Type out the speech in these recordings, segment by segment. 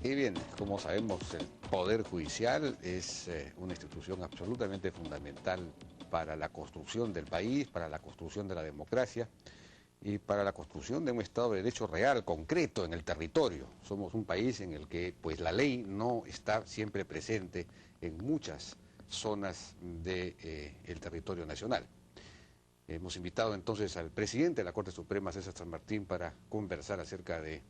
Y bien, como sabemos, el Poder Judicial es una institución absolutamente fundamental para la construcción del país, para la construcción de la democracia y para la construcción de un Estado de Derecho real, concreto en el territorio. Somos un país en el que pues, la ley no está siempre presente en muchas zonas del territorio nacional. Hemos invitado entonces al presidente de la Corte Suprema, César San Martín, para conversar acerca de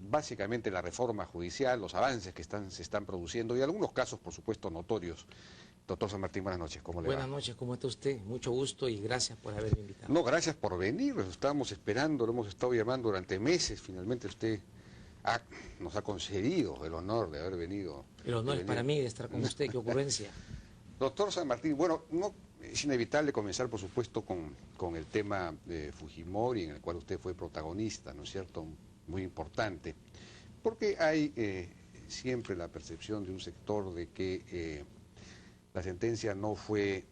básicamente la reforma judicial, los avances que se están produciendo y algunos casos, por supuesto, notorios. Doctor San Martín, buenas noches, ¿cómo le va? Buenas noches, ¿cómo está usted? Mucho gusto y gracias por haberme invitado. No, gracias por venir, lo estábamos esperando, lo hemos estado llamando durante meses, finalmente usted nos ha concedido el honor de haber venido. El honor es para mí de estar con usted, qué ocurrencia. Doctor San Martín, bueno, es inevitable comenzar, por supuesto, con el tema de Fujimori, en el cual usted fue protagonista, ¿no es cierto?, muy importante, porque hay siempre la percepción de un sector de que la sentencia no fue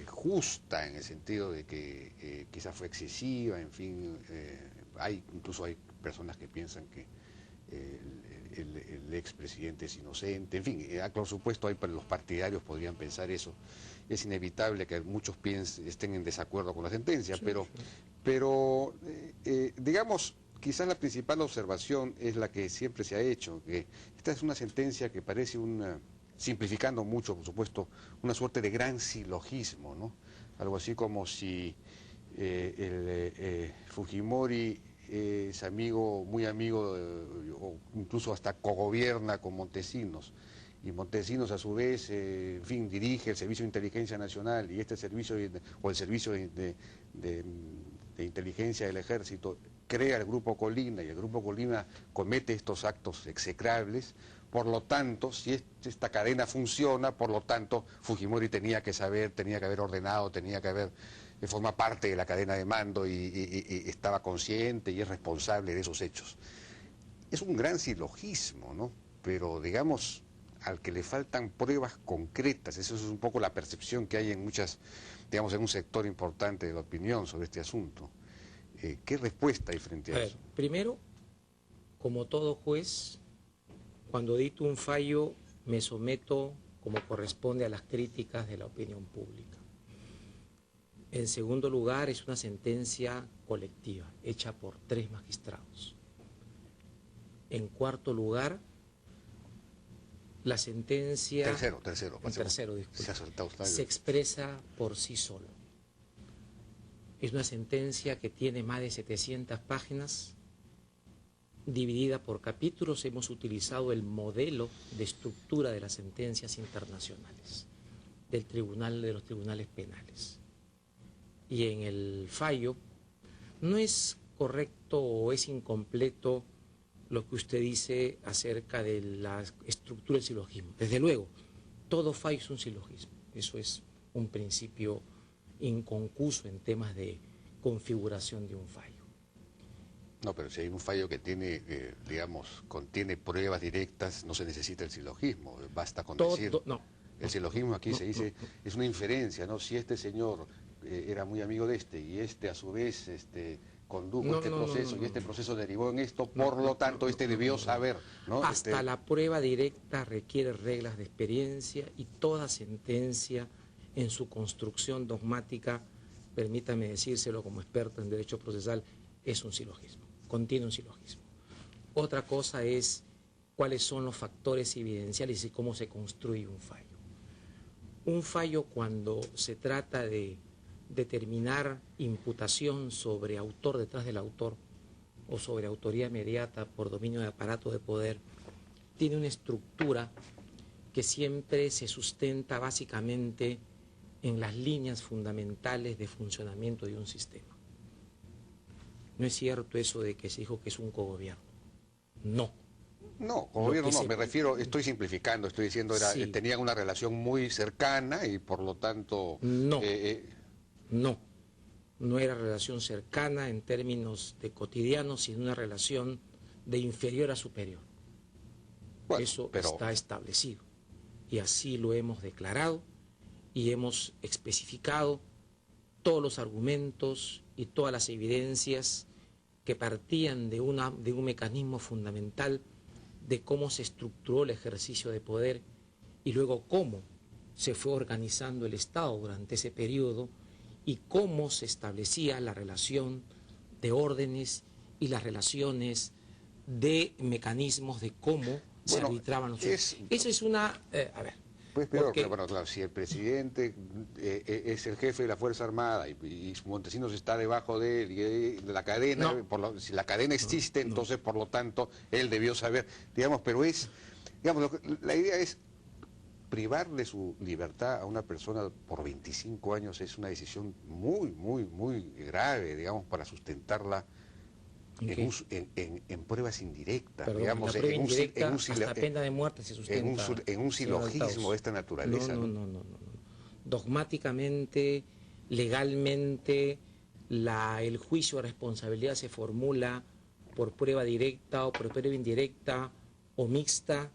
justa, en el sentido de que quizás fue excesiva, en fin, incluso hay personas que piensan que el expresidente es inocente, en fin, por supuesto los partidarios podrían pensar eso. Es inevitable que muchos estén en desacuerdo con la sentencia, sí, pero digamos, quizás la principal observación es la que siempre se ha hecho, que esta es una sentencia que parece simplificando mucho, por supuesto, una suerte de gran silogismo, ¿no? Algo así como si Fujimori es muy amigo, o incluso hasta cogobierna con Montesinos, y Montesinos a su vez, en fin, dirige el Servicio de Inteligencia Nacional, y este servicio, o el Servicio de Inteligencia del Ejército, crea el Grupo Colina, y el Grupo Colina comete estos actos execrables. Por lo tanto, si esta cadena funciona, por lo tanto, Fujimori tenía que saber, tenía que haber ordenado, forma parte de la cadena de mando y estaba consciente y es responsable de esos hechos. Es un gran silogismo, ¿no? Pero, digamos, al que le faltan pruebas concretas, eso es un poco la percepción que hay en digamos, en un sector importante de la opinión sobre este asunto. ¿Qué respuesta hay frente a eso? Primero, como todo juez, cuando dicto un fallo, me someto como corresponde a las críticas de la opinión pública. En segundo lugar, es una sentencia colectiva, hecha por 3 magistrados. En cuarto lugar, la sentencia... Tercero, disculpe. Se expresa por sí solo. Es una sentencia que tiene más de 700 páginas, dividida por capítulos. Hemos utilizado el modelo de estructura de las sentencias internacionales, de los tribunales penales. Y en el fallo no es correcto o es incompleto lo que usted dice acerca de la estructura del silogismo. Desde luego, todo fallo es un silogismo. Eso es un principio inconcuso en temas de configuración de un fallo. No, pero si hay un fallo que tiene, digamos, contiene pruebas directas, no se necesita el silogismo, basta con decir... No. El silogismo aquí se dice, es una inferencia, ¿no? Si este señor era muy amigo de y a su vez condujo proceso, y este proceso derivó en esto, por lo tanto debió saber, ¿no? Hasta la prueba directa requiere reglas de experiencia y toda sentencia en su construcción dogmática, permítame decírselo como experto en derecho procesal, es un silogismo, contiene un silogismo. Otra cosa es cuáles son los factores evidenciales y cómo se construye un fallo. Un fallo, cuando se trata de determinar imputación sobre autor detrás del autor o sobre autoría mediata por dominio de aparato de poder, tiene una estructura que siempre se sustenta básicamente en las líneas fundamentales de funcionamiento de un sistema. No es cierto eso de que se dijo que es un cogobierno. No. No, gobierno no, me refiero, estoy simplificando, estoy diciendo, sí, tenían una relación muy cercana y por lo tanto... No, no era relación cercana en términos de cotidianos, sino una relación de inferior a superior. Bueno, eso está establecido y así lo hemos declarado y hemos especificado todos los argumentos y todas las evidencias que partían de un mecanismo fundamental de cómo se estructuró el ejercicio de poder y luego cómo se fue organizando el Estado durante ese periodo y cómo se establecía la relación de órdenes y las relaciones de mecanismos de cómo se arbitraban los hechos. Eso es una... a ver. Pues peor, bueno, claro, si el presidente es el jefe de la Fuerza Armada y Montesinos está debajo de él y de la cadena, si la cadena existe, entonces por lo tanto él debió saber, digamos, pero es, digamos, la idea es privar de su libertad a una persona por 25 años es una decisión muy grave, digamos, para sustentarla en pruebas indirectas. Perdón, digamos, la prueba indirecta, hasta pena de muerte se sustenta. En un silogismo de esta naturaleza. No. Dogmáticamente, legalmente, el juicio de responsabilidad se formula por prueba directa o por prueba indirecta o mixta,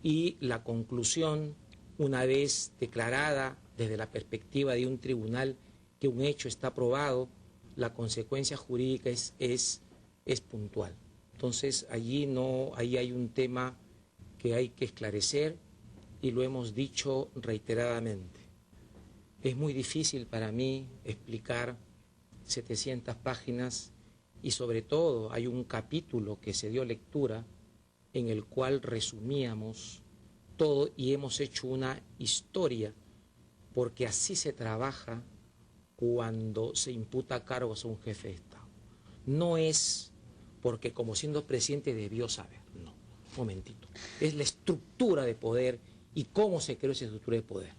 y la conclusión, una vez declarada desde la perspectiva de un tribunal que un hecho está probado, la consecuencia jurídica es puntual. Entonces ahí hay un tema que hay que esclarecer y lo hemos dicho reiteradamente. Es muy difícil para mí explicar 700 páginas y sobre todo hay un capítulo que se dio lectura en el cual resumíamos todo y hemos hecho una historia, porque así se trabaja cuando se imputa cargos a un jefe de Estado. No es porque como siendo presidente debió saber, no, momentito. Es la estructura de poder y cómo se creó esa estructura de poder.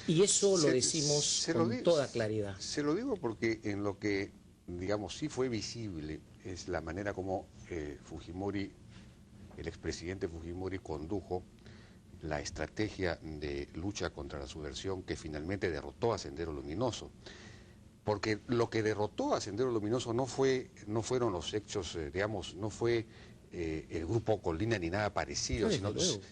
Y eso lo decimos con toda claridad. Se lo digo porque en lo que, digamos, sí fue visible es la manera como Fujimori, el expresidente Fujimori, condujo la estrategia de lucha contra la subversión que finalmente derrotó a Sendero Luminoso. Porque lo que derrotó a Sendero Luminoso no fueron los hechos, digamos, no fue el grupo Colina ni nada parecido,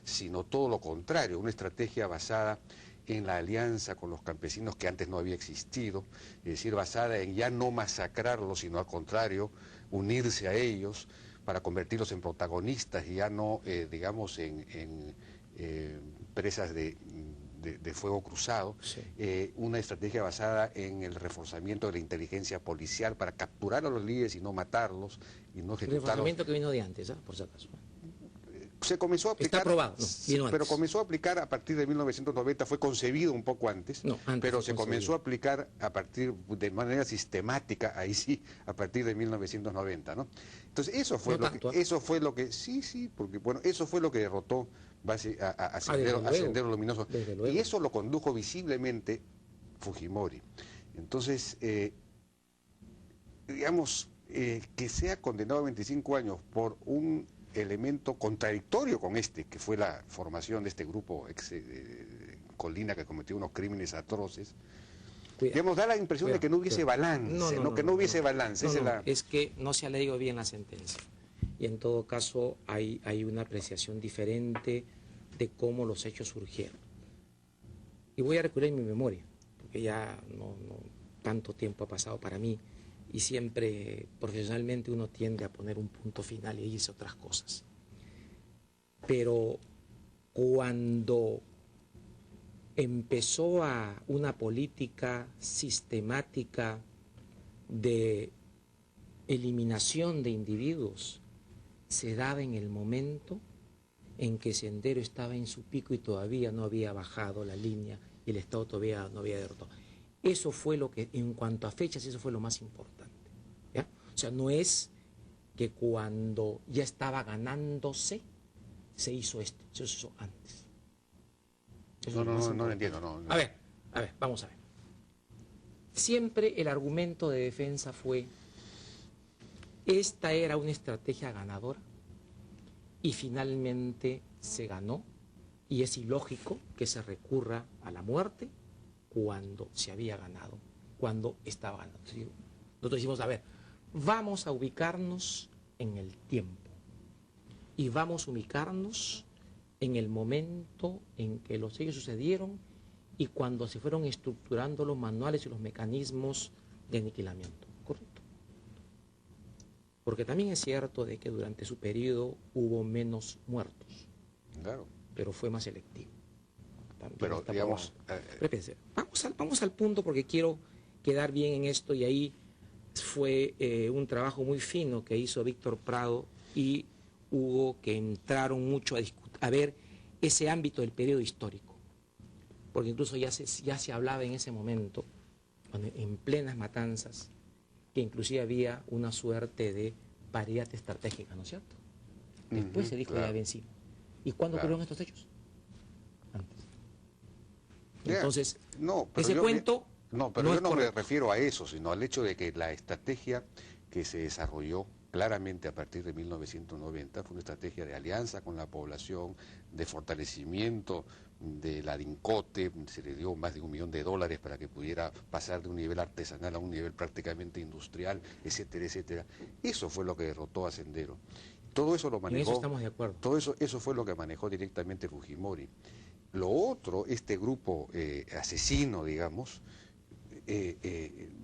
sino todo lo contrario, una estrategia basada en la alianza con los campesinos que antes no había existido, es decir, basada en ya no masacrarlos, sino al contrario, unirse a ellos para convertirlos en protagonistas y ya no, digamos, en presas de fuego cruzado, Sí. Una estrategia basada en el reforzamiento de la inteligencia policial para capturar a los líderes y no matarlos y no ejecutarlos. El reforzamiento que vino de antes, por si acaso. Se comenzó a aplicar, está aprobado, vino pero antes. comenzó a aplicar a partir de 1990, fue concebido un poco antes, pero se comenzó a aplicar de manera sistemática, ahí sí, a partir de 1990, ¿no? Entonces eso fue lo que, sí, porque bueno, eso fue lo que derrotó a Sendero Luminoso, y eso lo condujo visiblemente Fujimori. Entonces, digamos, que sea condenado a 25 años por un elemento contradictorio con que fue la formación de este grupo Colina que cometió unos crímenes atroces. Digamos, da la impresión de que no hubiese balance, que no hubiese balance. Es que no se ha leído bien la sentencia. Y en todo caso hay una apreciación diferente de cómo los hechos surgieron. Y voy a recurrir a mi memoria, porque ya no tanto tiempo ha pasado para mí, y siempre profesionalmente uno tiende a poner un punto final y dice otras cosas. Pero cuando empezó una política sistemática de eliminación de individuos, se daba en el momento en que Sendero estaba en su pico y todavía no había bajado la línea y el Estado todavía no había derrotado. Eso fue lo que, en cuanto a fechas, eso fue lo más importante, ¿ya? O sea, no es que cuando ya estaba ganándose, se hizo esto, se hizo antes. No lo entiendo. A ver, vamos a ver. Siempre el argumento de defensa fue, esta era una estrategia ganadora y finalmente se ganó, y es ilógico que se recurra a la muerte cuando se había ganado, cuando estaba ganando. Nosotros decimos, a ver, vamos a ubicarnos en el tiempo y vamos a ubicarnos en el momento en que los hechos sucedieron y cuando se fueron estructurando los manuales y los mecanismos de aniquilamiento, ¿correcto? Porque también es cierto de que durante su periodo hubo menos muertos, Claro. pero fue más selectivo. También Pero, está digamos, probado. Pero espérense, vamos al punto porque quiero quedar bien en esto, y ahí fue un trabajo muy fino que hizo Víctor Prado y Hugo, que entraron mucho a ver ese ámbito del periodo histórico. Porque incluso ya se hablaba en ese momento, en plenas matanzas, que inclusive había una suerte de paridad estratégica, ¿no es cierto? Después se dijo claro. ya vencido. ¿Y cuándo Claro. ocurrieron estos hechos? Antes. Ya, Entonces, no, pero ese cuento no, pero no yo es no me correcto. refiero a eso, sino al hecho de que la estrategia que se desarrolló claramente a partir de 1990 fue una estrategia de alianza con la población, de fortalecimiento de la DINCOTE, se le dio más de $1 millón para que pudiera pasar de un nivel artesanal a un nivel prácticamente industrial, etcétera, etcétera. Eso fue lo que derrotó a Sendero. Todo eso lo En eso manejó, estamos de acuerdo. todo eso fue lo que manejó directamente Fujimori. Lo otro, este grupo asesino, digamos,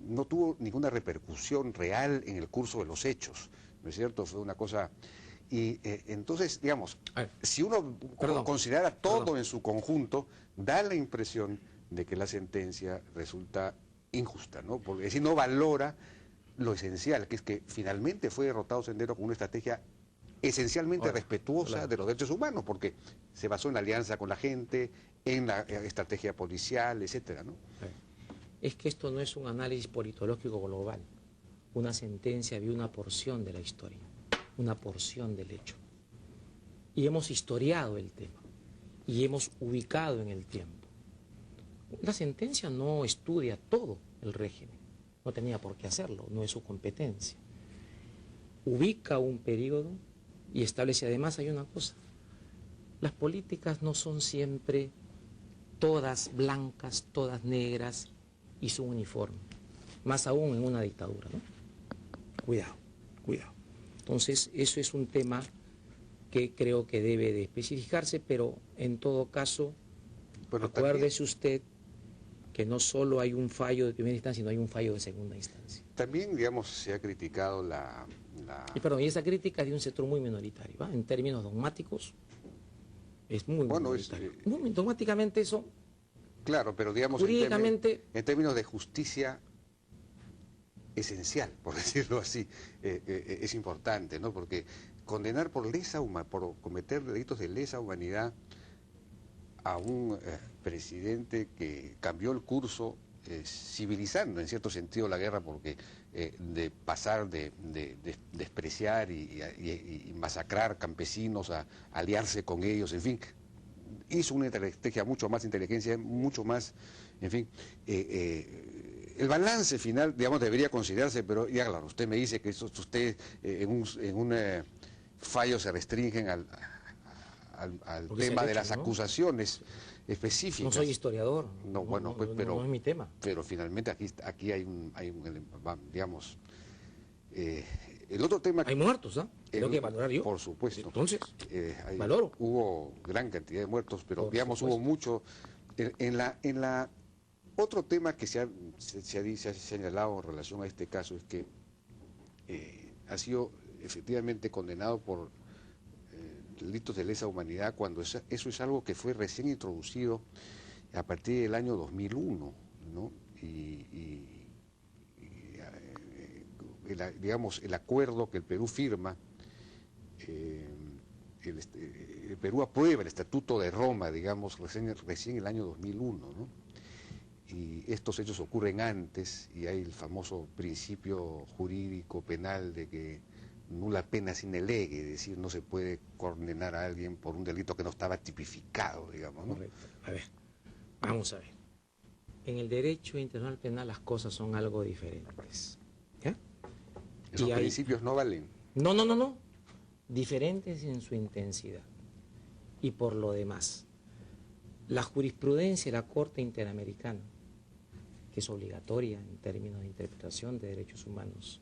no tuvo ninguna repercusión real en el curso de los hechos, ¿no es cierto? Fue una cosa... Y entonces, digamos, A ver, si uno perdón, considera todo perdón. en su conjunto, da la impresión de que la sentencia resulta injusta, ¿no? Porque es decir, no valora lo esencial, que es que finalmente fue derrotado Sendero con una estrategia esencialmente Ahora, respetuosa claro. de los derechos humanos, porque se basó en la alianza con la gente, en la estrategia policial, etcétera, ¿no? Es que esto no es un análisis politológico global. Una sentencia vio una porción de la historia, una porción del hecho. Y hemos historiado el tema y hemos ubicado en el tiempo. La sentencia no estudia todo el régimen, no tenía por qué hacerlo, no es su competencia. Ubica un periodo y establece, además hay una cosa: las políticas no son siempre todas blancas, todas negras y su uniforme, más aún en una dictadura, ¿no? Cuidado, cuidado. Entonces, eso es un tema que creo que debe de especificarse, pero en todo caso, Bueno, acuérdese usted que no solo hay un fallo de primera instancia, sino hay un fallo de segunda instancia. también, digamos, se ha criticado Y perdón, y esa crítica es de un sector muy minoritario, ¿va? En términos dogmáticos, es muy bueno, minoritario. Dogmáticamente eso, claro, pero digamos jurídicamente, en términos de justicia esencial, por decirlo así, es importante, ¿no? Porque condenar por por cometer delitos de lesa humanidad a un presidente que cambió el curso, civilizando en cierto sentido la guerra, porque de pasar de despreciar y masacrar campesinos a aliarse con ellos, en fin, hizo una estrategia mucho más inteligencia, mucho más, en fin, el balance final, digamos, debería considerarse, pero ya claro, usted me dice que eso, usted en un fallo se restringen al porque es tema el de hecho, las ¿no? acusaciones específicas. No soy historiador, No, bueno, pues, no es mi tema. pero finalmente aquí hay digamos, el otro tema... Hay muertos, ¿ah? Tengo que valorar yo. Por supuesto. Entonces, valoro. Hubo gran cantidad de muertos, pero Por digamos supuesto. hubo mucho... Otro tema que se ha señalado en relación a este caso es que ha sido efectivamente condenado por delitos de lesa humanidad, cuando eso es algo que fue recién introducido a partir del año 2001, ¿no? Digamos, el acuerdo que el Perú firma, el Perú aprueba el Estatuto de Roma, digamos, recién el año 2001, ¿no? Y estos hechos ocurren antes y hay el famoso principio jurídico penal de que nula pena sine lege, es decir, no se puede condenar a alguien por un delito que no estaba tipificado, digamos, ¿no? Correcto. A ver, vamos a ver. En el derecho internacional penal las cosas son algo diferentes. ¿Ya? Esos Y hay- principios no valen. No. Diferentes en su intensidad. Y por lo demás, la jurisprudencia de la Corte Interamericana, que es obligatoria en términos de interpretación de derechos humanos,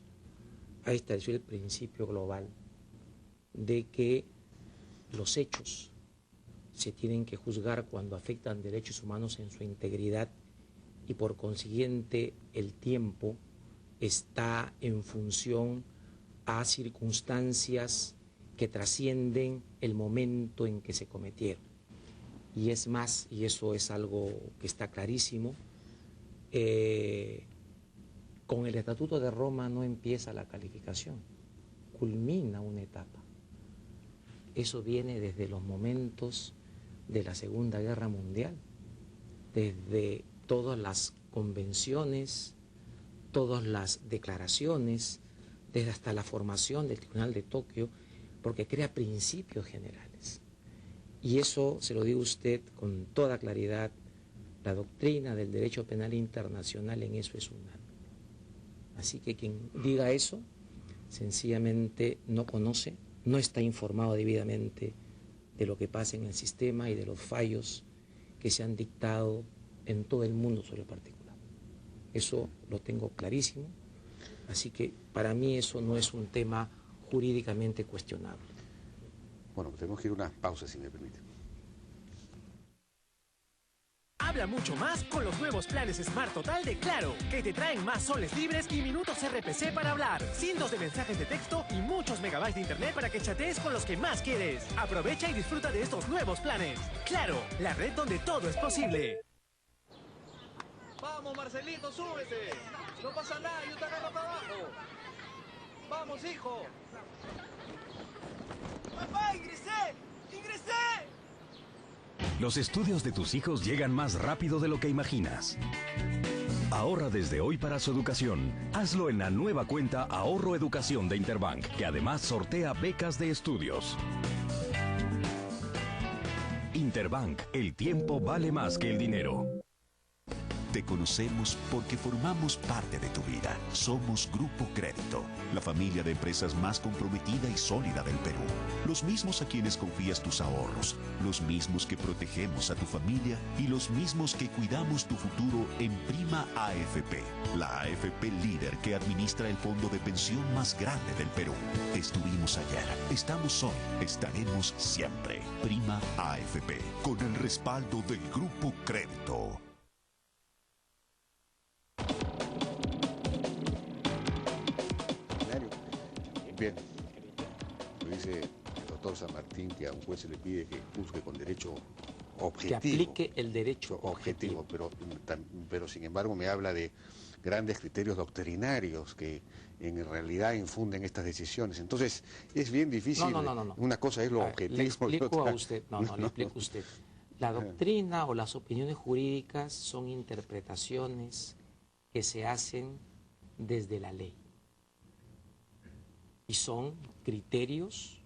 ha establecido el principio global de que los hechos se tienen que juzgar cuando afectan derechos humanos en su integridad y por consiguiente el tiempo está en función a circunstancias que trascienden el momento en que se cometieron. Y es más, y eso es algo que está clarísimo, con el Estatuto de Roma no empieza la calificación, culmina una etapa. Eso viene desde los momentos de la Segunda Guerra Mundial, desde todas las convenciones, todas las declaraciones, desde hasta la formación del Tribunal de Tokio, porque crea principios generales. Y eso, se lo digo a usted con toda claridad, la doctrina del derecho penal internacional en eso es unánime. Así que quien diga eso, sencillamente no conoce, no está informado debidamente de lo que pasa en el sistema y de los fallos que se han dictado en todo el mundo sobre el particular. Eso lo tengo clarísimo, así que para mí eso no es un tema jurídicamente cuestionable. Bueno, tenemos que ir a una pausa, si me permite. Habla mucho más con los nuevos planes Smart Total de Claro, que te traen más soles libres y minutos RPC para hablar, cientos de mensajes de texto y muchos megabytes de internet para que chatees con los que más quieres. Aprovecha y disfruta de estos nuevos planes. Claro, la red donde todo es posible. Vamos, Marcelito, súbete. No pasa nada, yo te agarro para abajo. Vamos, hijo. ¡Papá, ingresé! ¡Ingresé! Los estudios de tus hijos llegan más rápido de lo que imaginas. Ahorra desde hoy para su educación. Hazlo en la nueva cuenta Ahorro Educación de Interbank, que además sortea becas de estudios. Interbank, el tiempo vale más que el dinero. Te conocemos porque formamos parte de tu vida. Somos Grupo Crédito, la familia de empresas más comprometida y sólida del Perú. Los mismos a quienes confías tus ahorros, los mismos que protegemos a tu familia y los mismos que cuidamos tu futuro en Prima AFP, la AFP líder que administra el fondo de pensión más grande del Perú. Estuvimos ayer, estamos hoy, estaremos siempre. Prima AFP, con el respaldo del Grupo Crédito. Bien, lo dice el doctor San Martín que a un juez se le pide que juzgue con derecho objetivo. Que aplique el derecho objetivo. Pero sin embargo me habla de grandes criterios doctrinarios que en realidad infunden estas decisiones. Entonces es bien difícil. No. Una cosa es lo objetivo. Le explico a usted, le explico a usted. La doctrina o las opiniones jurídicas son interpretaciones que se hacen desde la ley. Y son criterios,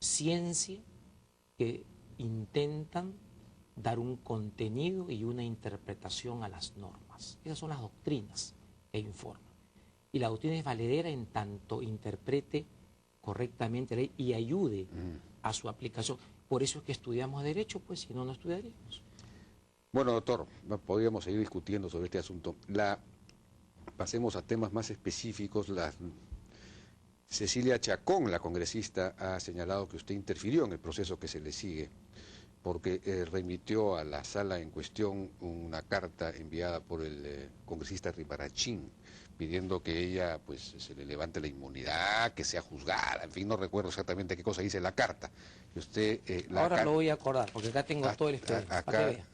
ciencia, que intentan dar un contenido y una interpretación a las normas. Esas son las doctrinas que informan. Y la doctrina es valedera en tanto interprete correctamente la ley y ayude a su aplicación. Por eso es que estudiamos Derecho, pues si no, no estudiaríamos. Bueno, doctor, podríamos seguir discutiendo sobre este asunto. Pasemos a temas más específicos. Cecilia Chacón, la congresista, ha señalado que usted interfirió en el proceso que se le sigue, porque remitió a la sala en cuestión una carta enviada por el congresista Ribarachín, pidiendo que ella pues se le levante la inmunidad, que sea juzgada, en fin, no recuerdo exactamente qué cosa dice la carta. Y usted, ahora lo voy a acordar, porque acá tengo todo el expediente.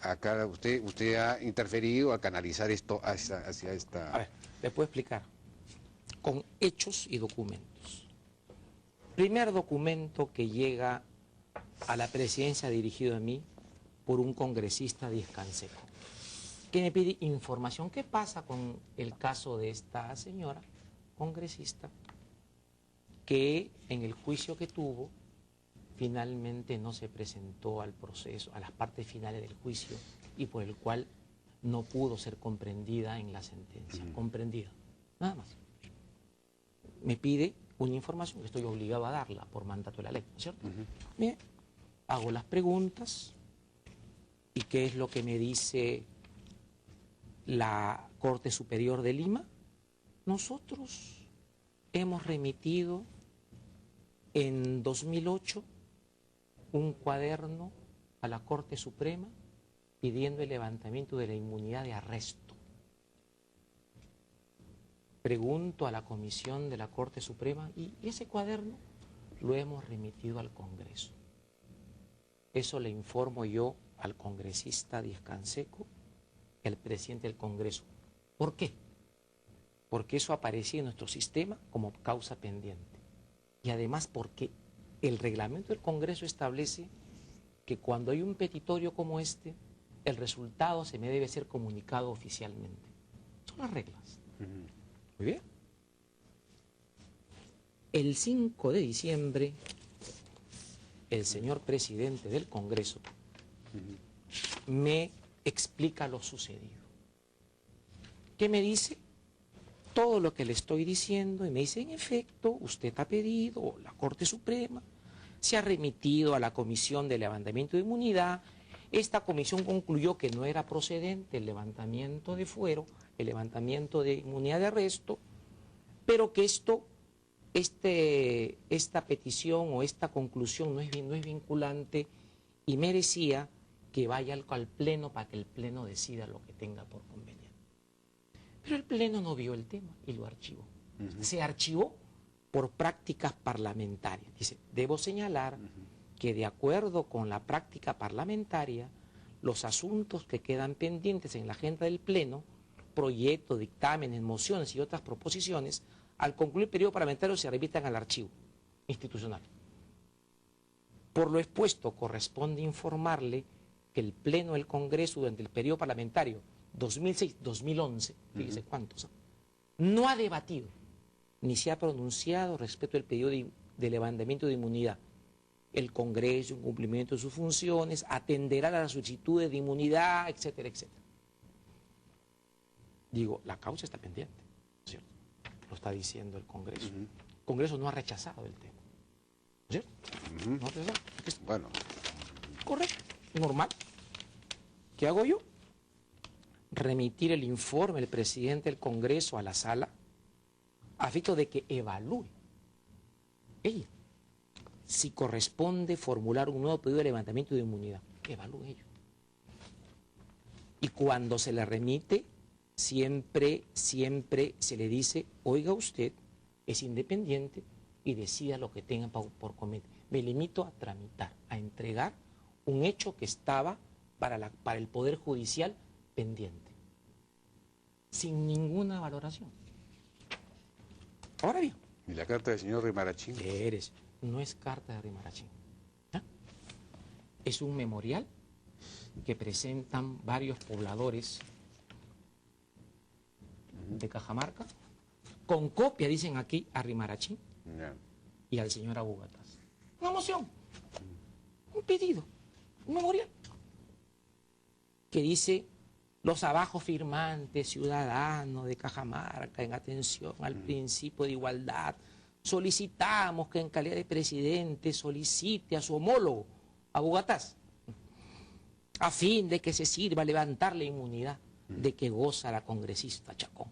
Acá usted ha interferido al canalizar esto hacia esta... A ver, le puedo explicar, con hechos y documentos. Primer documento que llega a la presidencia dirigido a mí por un congresista de Escanseco, que me pide información. ¿Qué pasa con el caso de esta señora congresista que en el juicio que tuvo finalmente no se presentó al proceso, a las partes finales del juicio y por el cual no pudo ser comprendida en la sentencia? Comprendida, nada más. Me pide una información que estoy obligado a darla por mandato de la ley, ¿no es cierto? Bien, hago las preguntas y ¿qué es lo que me dice la Corte Superior de Lima? Nosotros hemos remitido en 2008 un cuaderno a la Corte Suprema pidiendo el levantamiento de la inmunidad de arresto. pregunto a la comisión de la Corte Suprema y ese cuaderno lo hemos remitido al Congreso. Eso le informo yo al congresista Díaz Canseco, el presidente del Congreso. ¿Por qué? Porque eso aparecía en nuestro sistema como causa pendiente. Y además porque el reglamento del Congreso establece que cuando hay un petitorio como este, el resultado se me debe ser comunicado oficialmente. Son las reglas. Muy bien. El 5 de diciembre, el señor presidente del Congreso me explica lo sucedido. ¿Qué me dice? Todo lo que le estoy diciendo, y me dice, en efecto, usted ha pedido, o la Corte Suprema, se ha remitido a la Comisión de Levantamiento de Inmunidad. Esta comisión concluyó que no era procedente el levantamiento de fuero, el levantamiento de inmunidad de arresto, pero que esta petición o esta conclusión no es vinculante y merecía que vaya al Pleno para que el Pleno decida lo que tenga por conveniente. Pero el Pleno no vio el tema y lo archivó. Se archivó por prácticas parlamentarias. Dice, debo señalar que de acuerdo con la práctica parlamentaria, los asuntos que quedan pendientes en la agenda del Pleno, proyectos, dictámenes, mociones y otras proposiciones, al concluir el periodo parlamentario se remiten al archivo institucional. Por lo expuesto, corresponde informarle que el Pleno del Congreso durante el periodo parlamentario 2006-2011, fíjese cuántos, no ha debatido ni se ha pronunciado respecto al pedido de levantamiento de inmunidad. El Congreso, en cumplimiento de sus funciones, atenderá a las solicitudes de inmunidad, etcétera, etcétera. Digo, la causa está pendiente, ¿cierto? Lo está diciendo el Congreso. El Congreso no ha rechazado el tema, ¿cierto? No ha rechazado. Bueno. Correcto, normal. ¿Qué hago yo? Remitir el informe del presidente del Congreso a la sala a efecto de que evalúe ella si corresponde formular un nuevo pedido de levantamiento de inmunidad. Evalúe ello. Y cuando se le remite, siempre se le dice, oiga usted, es independiente y decida lo que tenga por cometer. Me limito a tramitar, a entregar un hecho que estaba para el Poder Judicial pendiente, sin ninguna valoración. Ahora bien. ¿Y la carta del señor Rimarachín? No es carta de Rimarachín. ¿Ah? Es un memorial que presentan varios pobladores de Cajamarca, con copia, dicen aquí, a Rimarachín y al señor Abugatas. Una moción, un pedido, un memorial, que dice: los abajo firmantes ciudadanos de Cajamarca, en atención al principio de igualdad, solicitamos que en calidad de presidente solicite a su homólogo, Abugatas, a fin de que se sirva a levantar la inmunidad de que goza la congresista Chacón,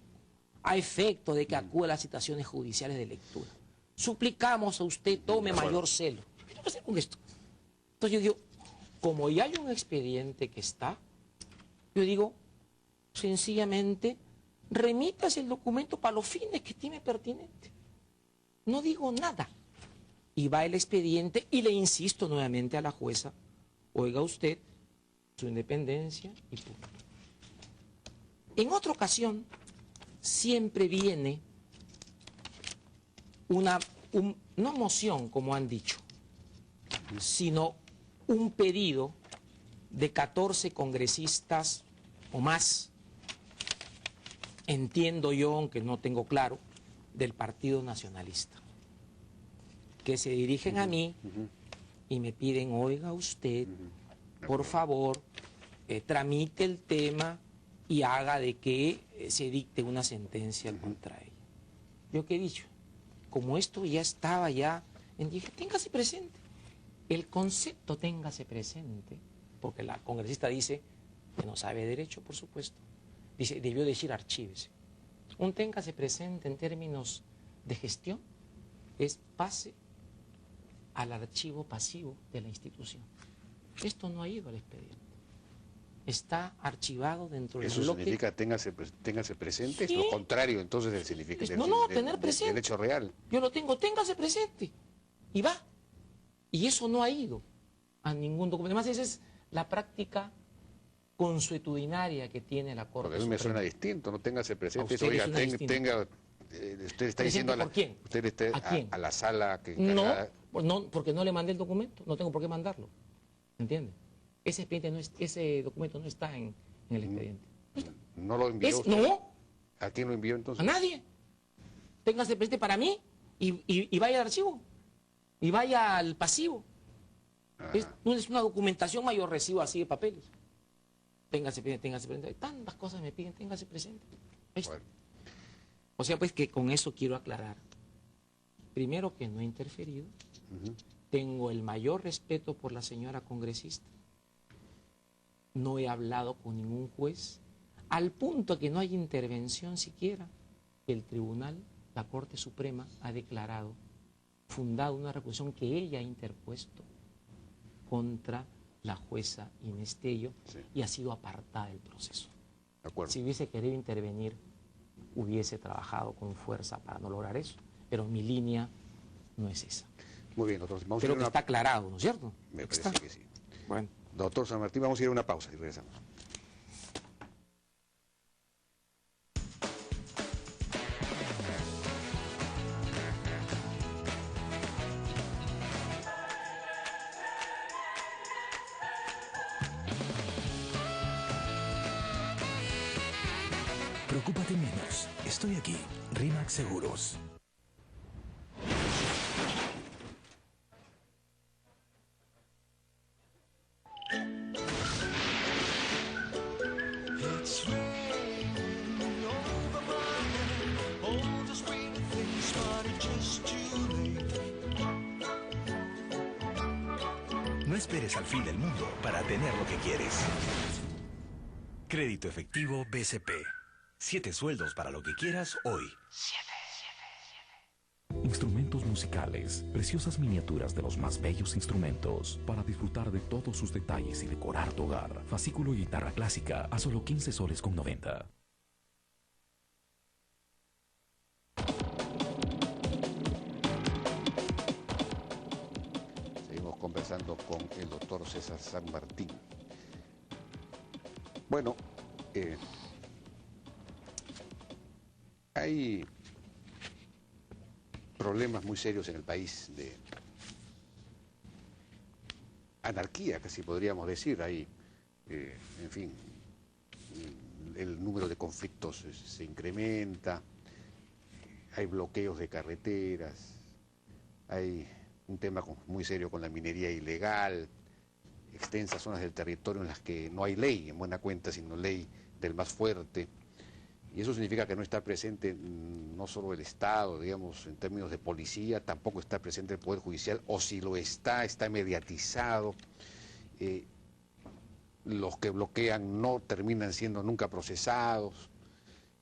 a efecto de que acuda a las citaciones judiciales de lectura. Suplicamos a usted tome mayor celo. ¿Qué va a hacer con esto? Entonces yo digo, como ya hay un expediente que está, yo digo, sencillamente, remítase el documento para los fines que estime pertinente. No digo nada. Y va el expediente y le insisto nuevamente a la jueza, oiga usted, su independencia y punto. En otra ocasión, siempre viene no moción, como han dicho, sino un pedido de 14 congresistas o más, entiendo yo, aunque no tengo claro, del Partido Nacionalista, que se dirigen a mí y me piden, oiga usted, por favor, tramite el tema y haga de que se dicte una sentencia contra ella. Yo que he dicho, como esto ya estaba dije, téngase presente. El concepto téngase presente, porque la congresista dice que no sabe derecho, por supuesto. Dice, debió decir archívese. Un téngase presente en términos de gestión es pase al archivo pasivo de la institución. Esto no ha ido al expediente. está archivado dentro del Eso bloque. significa téngase presente, Sí. es lo contrario entonces del significado No, tener presente. del hecho real. Yo lo tengo, téngase presente. Y va. Y eso no ha ido a ningún documento. Además, esa es la práctica consuetudinaria que tiene la Corte Porque a mí me Suprema. suena distinto, no téngase presente. A usted le Oiga, suena distinto. usted está diciendo a la, ¿Por quién? usted está ¿A quién? a la sala que No, encargada. no, porque no le mandé el documento, no tengo por qué mandarlo. ¿Entiende? Ese expediente no es, ese documento no está en el expediente. No lo envió usted. No, ¿A quién lo envió a entonces? nadie. Téngase presente para mí y vaya al archivo. Y vaya al pasivo. No es una documentación mayor, recibo así de papeles. Téngase presente. Hay tantas cosas me piden, téngase presente. Ahí está. Bueno. O sea, pues que con eso quiero aclarar. Primero, que no he interferido. Tengo el mayor respeto por la señora congresista. No he hablado con ningún juez, al punto que no hay intervención siquiera. El tribunal, la Corte Suprema, ha declarado fundada una recusación que ella ha interpuesto contra la jueza Inés Tello, Sí. y ha sido apartada del proceso. De acuerdo. Si hubiese querido intervenir, hubiese trabajado con fuerza para no lograr eso, pero mi línea no es esa. Muy bien, doctor. Vamos a Creo ir que a está aclarado, ¿no es cierto? Me Está. parece que sí. Bueno. Doctor San Martín, vamos a ir a una pausa y regresamos. Preocúpate menos. Estoy aquí. RIMAX Seguros. No esperes al fin del mundo para tener lo que quieres. Crédito efectivo BCP. 7 sueldos para lo que quieras hoy. Instrumentos musicales, preciosas miniaturas de los más bellos instrumentos para disfrutar de todos sus detalles y decorar tu hogar. Fascículo y guitarra clásica a solo 15 soles con 90. Seguimos conversando con el doctor César San Martín. Bueno, hay problemas muy serios en el país de anarquía, casi podríamos decir. Hay, en fin, el número de conflictos se incrementa, hay bloqueos de carreteras, hay un tema muy serio con la minería ilegal, extensas zonas del territorio en las que no hay ley, en buena cuenta, sino ley del más fuerte. Y eso significa que no está presente no solo el Estado, digamos, en términos de policía, tampoco está presente el Poder Judicial, o si lo está mediatizado. Los que bloquean no terminan siendo nunca procesados.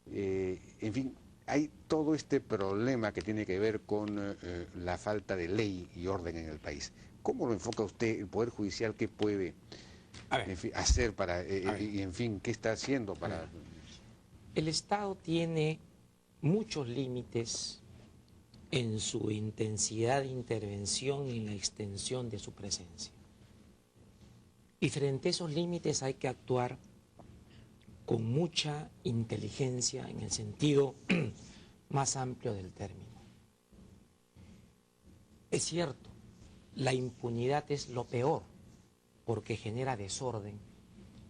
En fin, hay todo este problema que tiene que ver con la falta de ley y orden en el país. ¿Cómo lo enfoca usted, el Poder Judicial? ¿Qué puede en fin, hacer para, y en fin, qué está haciendo para... El Estado tiene muchos límites en su intensidad de intervención y en la extensión de su presencia. Y frente a esos límites hay que actuar con mucha inteligencia en el sentido más amplio del término. Es cierto, la impunidad es lo peor porque genera desorden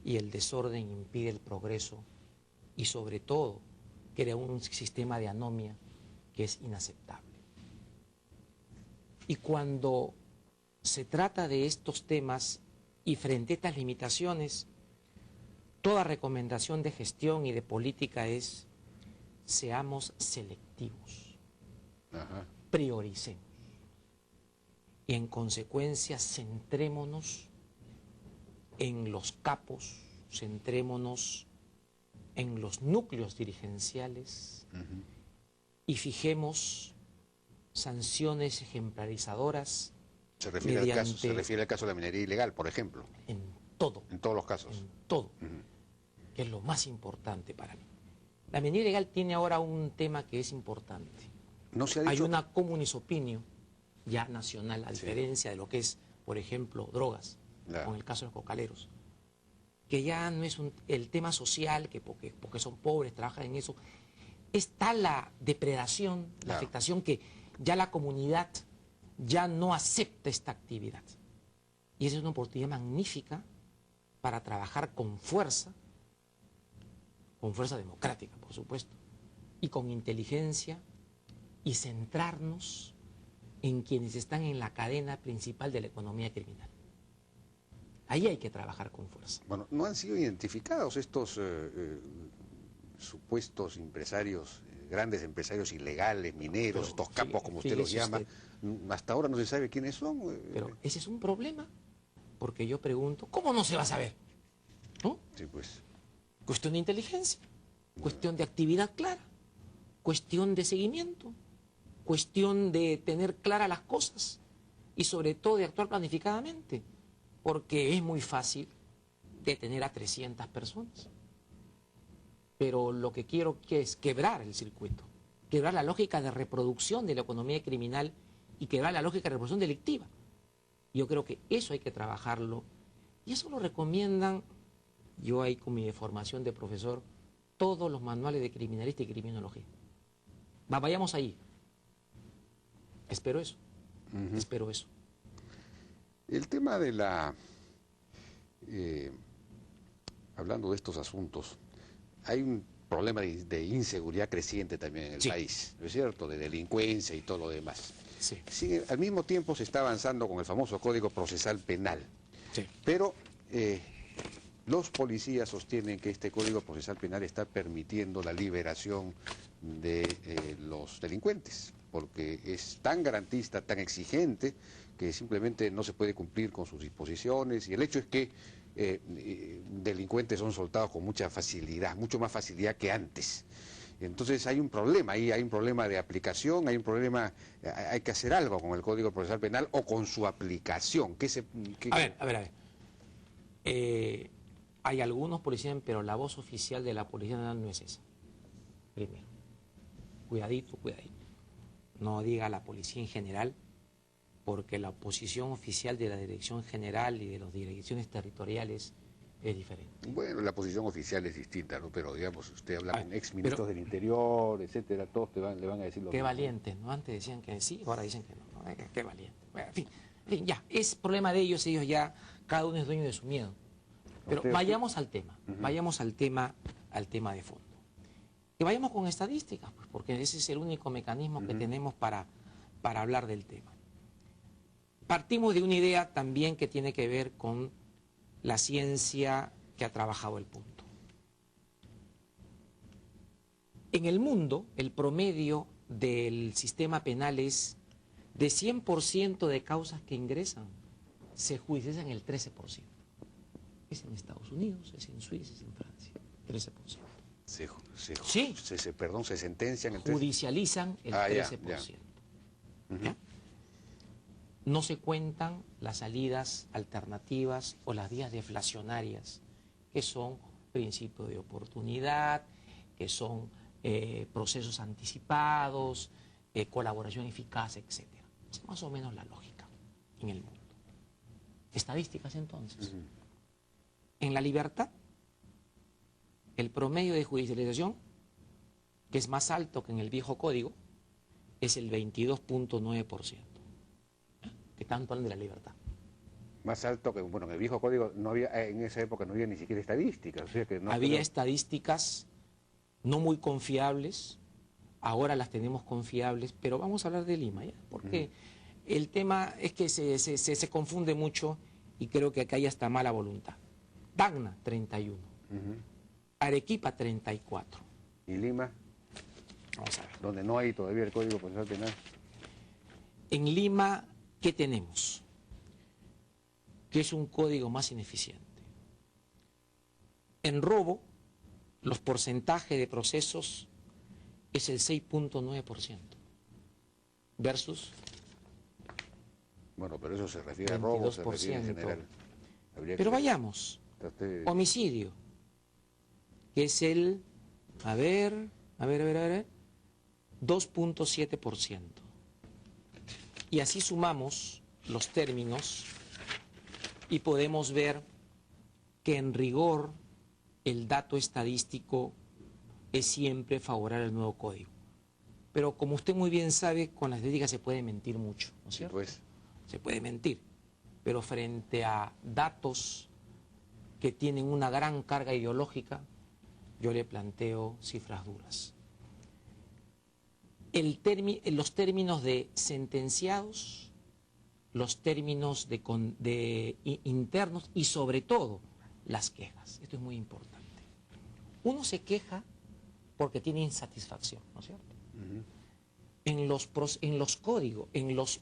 y el desorden impide el progreso y sobre todo crea un sistema de anomia que es inaceptable. Y cuando se trata de estos temas y frente a estas limitaciones, toda recomendación de gestión y de política es: seamos selectivos, prioricemos y en consecuencia centrémonos en los capos, centrémonos en los núcleos dirigenciales y fijemos sanciones ejemplarizadoras. Se refiere al caso de la minería ilegal, por ejemplo. En todo. En todos los casos. En todo. Que es lo más importante para mí. La minería ilegal tiene ahora un tema que es importante. No se ha Hay dicho... una comunis opinio ya nacional, a diferencia de lo que es, por ejemplo, drogas, Claro. con el caso de los cocaleros, que ya no es el tema social, que porque son pobres, trabajan en eso. Está la depredación, la Claro. afectación, que ya la comunidad ya no acepta esta actividad. Y esa es una oportunidad magnífica para trabajar con fuerza democrática, por supuesto, y con inteligencia, y centrarnos en quienes están en la cadena principal de la economía criminal. Ahí hay que trabajar con fuerza. Bueno, no han sido identificados estos supuestos empresarios, grandes empresarios ilegales, mineros, Pero, estos capos, como usted los fíjese llama. Hasta ahora no se sabe quiénes son. Pero ese es un problema, porque yo pregunto, ¿cómo no se va a saber? ¿No? Sí, pues. Cuestión de inteligencia, cuestión de actividad clara, cuestión de seguimiento, cuestión de tener claras las cosas y sobre todo de actuar planificadamente, porque es muy fácil detener a 300 personas. Pero lo que quiero es quebrar el circuito, quebrar la lógica de reproducción de la economía criminal y quebrar la lógica de reproducción delictiva. Yo creo que eso hay que trabajarlo y eso lo recomiendan, yo ahí con mi formación de profesor, todos los manuales de criminalística y criminología. Vayamos ahí. Espero eso. Espero eso. El tema de la... hablando de estos asuntos, hay un problema de inseguridad creciente también en el país, ¿no es cierto? De delincuencia y todo lo demás. Sí. Sí, al mismo tiempo se está avanzando con el famoso Código Procesal Penal. Sí. Pero los policías sostienen que este Código Procesal Penal está permitiendo la liberación de los delincuentes, porque es tan garantista, tan exigente, que simplemente no se puede cumplir con sus disposiciones, y el hecho es que delincuentes son soltados con mucha facilidad, mucho más facilidad que antes. Entonces hay un problema ahí, hay un problema de aplicación, hay un problema, hay que hacer algo con el Código Procesal Penal o con su aplicación. A ver. Hay algunos policías, pero la voz oficial de la Policía Nacional no es esa. Primero, cuidadito. No diga la policía en general, porque la posición oficial de la Dirección General y de las direcciones territoriales es diferente. Bueno, la posición oficial es distinta, ¿no? Pero digamos, usted habla con exministros del Interior, etcétera, todos le van a decir lo Qué mismo. valientes, ¿no? Antes decían que sí, ahora dicen que no. Qué valiente. Bueno, en fin, ya, es problema de ellos ya, cada uno es dueño de su miedo. Pero vayamos al tema, vayamos al tema de fondo. Que vayamos con estadísticas, pues, porque ese es el único mecanismo que tenemos para hablar del tema. Partimos de una idea también que tiene que ver con la ciencia que ha trabajado el punto. En el mundo, el promedio del sistema penal es de 100% de causas que ingresan, se judicializan el 13%. Es en Estados Unidos, es en Suiza, es en Francia, 13%. Se sentencian el 13%. Judicializan el 13%. ¿Ya? No se cuentan las salidas alternativas o las vías deflacionarias, que son principios de oportunidad, que son procesos anticipados, colaboración eficaz, etc. Es más o menos la lógica en el mundo. Estadísticas entonces. En la libertad, el promedio de judicialización, que es más alto que en el viejo código, es el 22.9%. Que tanto hablan de la libertad. Más alto que, bueno, en el viejo código no había, en esa época no había ni siquiera estadísticas. O sea que no había estadísticas no muy confiables, ahora las tenemos confiables, pero vamos a hablar de Lima, ¿ya? Porque el tema es que se confunde mucho y creo que acá hay hasta mala voluntad. Tacna, 31. Arequipa, 34. ¿Y Lima? Vamos a ver. Donde no hay todavía el Código Procesal Penal. En Lima, ¿qué tenemos? Que es un código más ineficiente. En robo, los porcentajes de procesos es el 6.9%. Versus... Bueno, pero eso se refiere a robo, se refiere en general. Pero vayamos. Homicidio, que es el, 2.7%. Y así sumamos los términos y podemos ver que en rigor el dato estadístico es siempre favorable al nuevo código. Pero como usted muy bien sabe, con las estadísticas se puede mentir mucho, ¿no es cierto? Pues. Se puede mentir, pero frente a datos que tienen una gran carga ideológica, yo le planteo cifras duras. Los términos de sentenciados, los términos de internos y sobre todo las quejas. Esto es muy importante. Uno se queja porque tiene insatisfacción, ¿no es cierto? En los códigos, en los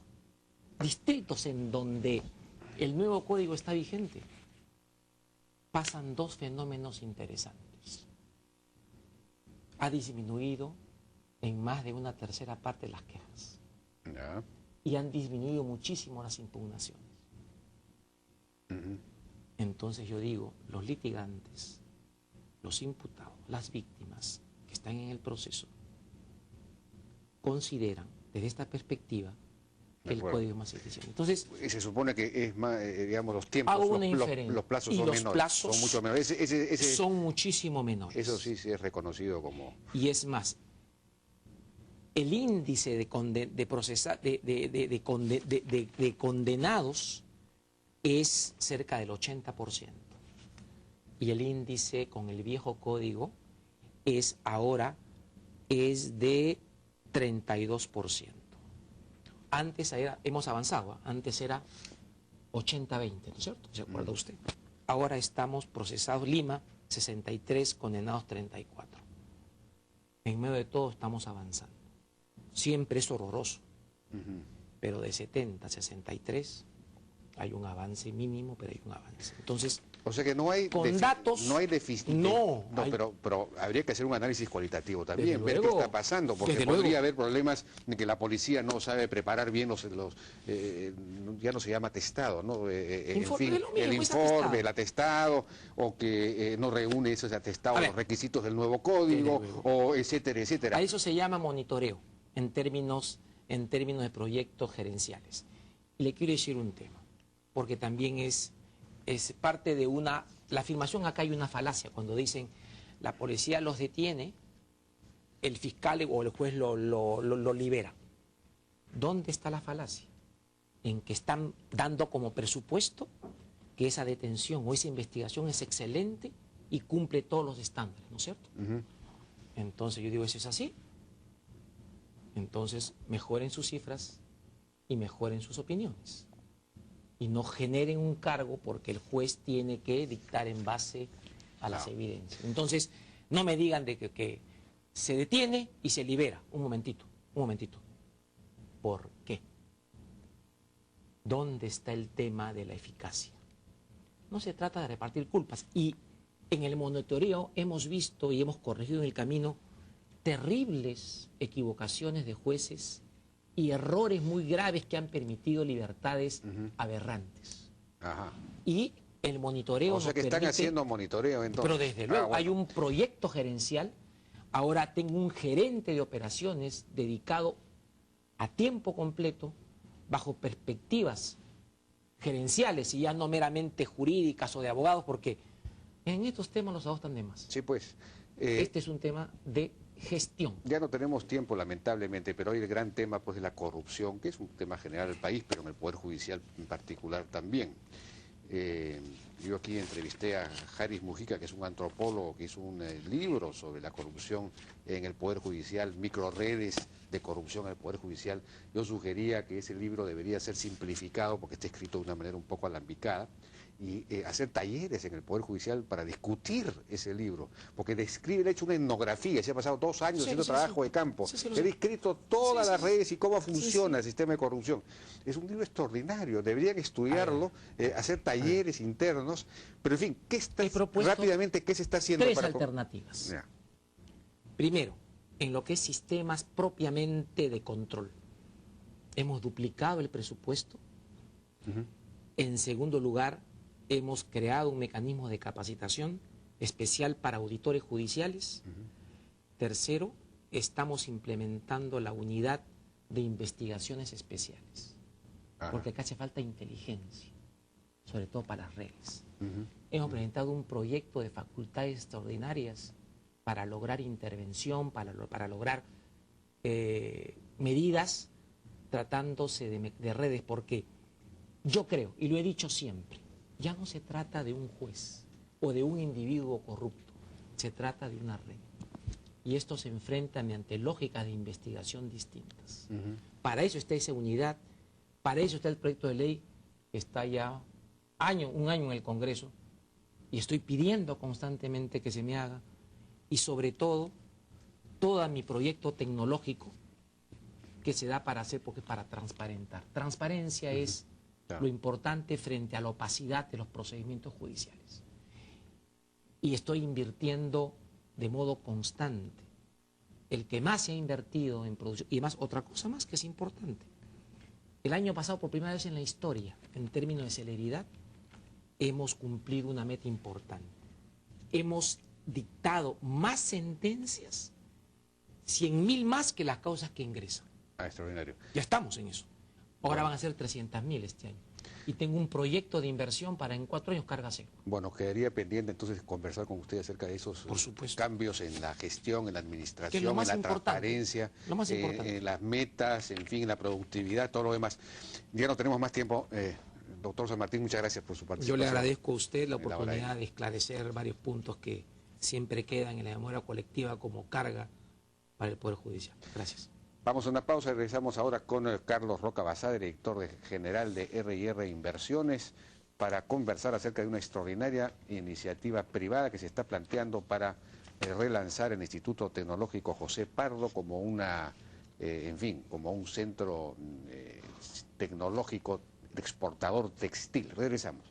distritos en donde el nuevo código está vigente, pasan dos fenómenos interesantes. Ha disminuido en más de una tercera parte las quejas. Ya. Y han disminuido muchísimo las impugnaciones. Entonces yo digo, los litigantes, los imputados, las víctimas que están en el proceso, consideran desde esta perspectiva que el código es más eficiente. Entonces, se supone que es más, digamos, los tiempos, hago una inferencia. los plazos y son los menores, plazos son mucho menores. son muchísimo menores. Eso sí es reconocido como... Y es más, el índice de condenados es cerca del 80%. Y el índice con el viejo código es de 32%. Antes hemos avanzado, antes era 80-20, ¿no es cierto? ¿Se acuerda usted? Ahora estamos procesados, Lima, 63, condenados 34. En medio de todo estamos avanzando. Siempre es horroroso, pero de 70 a 63 hay un avance mínimo, pero hay un avance. Entonces, o sea que no hay datos, no hay déficit. No, pero habría que hacer un análisis cualitativo también, ver luego, qué está pasando, porque podría haber problemas de que la policía no sabe preparar bien ya no se llama atestado, ¿no? En fin, el informe, el atestado, o que no reúne esos atestados los requisitos del nuevo código, o etcétera, etcétera. A eso se llama monitoreo, en términos de proyectos gerenciales. Y le quiero decir un tema, porque también es parte de la afirmación. Acá hay una falacia cuando dicen la policía los detiene, el fiscal o el juez lo libera. ¿Dónde está la falacia? En que están dando como presupuesto que esa detención o esa investigación es excelente y cumple todos los estándares, ¿no es cierto? Entonces yo digo, ¿eso es así? Entonces mejoren sus cifras y mejoren sus opiniones. Y no generen un cargo porque el juez tiene que dictar en base a las evidencias. Entonces, no me digan de que se detiene y se libera. Un momentito. ¿Por qué? ¿Dónde está el tema de la eficacia? No se trata de repartir culpas. Y en el monitoreo hemos visto y hemos corregido en el camino terribles equivocaciones de jueces y errores muy graves que han permitido libertades aberrantes. Y el monitoreo... O sea que están haciendo monitoreo entonces. Pero desde luego, hay un proyecto gerencial. Ahora tengo un gerente de operaciones dedicado a tiempo completo, bajo perspectivas gerenciales y ya no meramente jurídicas o de abogados, porque en estos temas los abogados están de más. Sí, pues. Este es un tema de gestión. Ya no tenemos tiempo, lamentablemente, pero hoy el gran tema pues es la corrupción, que es un tema general del país, pero en el Poder Judicial en particular también. Yo aquí entrevisté a Haris Mujica, que es un antropólogo que hizo un libro sobre la corrupción en el Poder Judicial, microredes de corrupción en el Poder Judicial. Yo sugería que ese libro debería ser simplificado porque está escrito de una manera un poco alambicada, y hacer talleres en el Poder Judicial para discutir ese libro, porque describe, le ha hecho una etnografía, se ha pasado 2 años haciendo trabajo de campo, he descrito todas las redes y cómo funciona el sistema de corrupción. Es un libro extraordinario, deberían estudiarlo, hacer talleres internos, pero en fin, rápidamente, ¿qué se está haciendo? 3 alternativas. Primero, en lo que es sistemas propiamente de control, hemos duplicado el presupuesto. En segundo lugar, hemos creado un mecanismo de capacitación especial para auditores judiciales. Tercero, estamos implementando la unidad de investigaciones especiales, porque acá hace falta inteligencia, sobre todo para las redes. Hemos presentado un proyecto de facultades extraordinarias para lograr intervención, para lograr medidas tratándose de redes, porque yo creo, y lo he dicho siempre, ya no se trata de un juez o de un individuo corrupto, se trata de una red. Y esto se enfrenta mediante lógicas de investigación distintas. Para eso está esa unidad, para eso está el proyecto de ley que está ya un año en el Congreso, y estoy pidiendo constantemente que se me haga, y sobre todo, todo mi proyecto tecnológico que se da para hacer, porque es para transparentar. Transparencia es lo importante frente a la opacidad de los procedimientos judiciales. Y estoy invirtiendo de modo constante. El que más se ha invertido en producción, y además otra cosa más que es importante. El año pasado, por primera vez en la historia, en términos de celeridad, hemos cumplido una meta importante. Hemos dictado más sentencias, 100.000 más que las causas que ingresan. Extraordinario. Ya estamos en eso. Ahora van a ser 300.000 este año. Y tengo un proyecto de inversión para en 4 años carga cero. Bueno, quedaría pendiente entonces conversar con usted acerca de esos cambios en la gestión, en la administración, en la transparencia, en las metas, en fin, en la productividad, todo lo demás. Ya no tenemos más tiempo. Doctor San Martín, muchas gracias por su participación. Yo le agradezco a usted la oportunidad de esclarecer varios puntos que siempre quedan en la memoria colectiva como carga para el Poder Judicial. Gracias. Vamos a una pausa y regresamos ahora con Carlos Roca Basada, director general de R&R Inversiones, para conversar acerca de una extraordinaria iniciativa privada que se está planteando para relanzar el Instituto Tecnológico José Pardo como una, como un centro tecnológico exportador textil. Regresamos.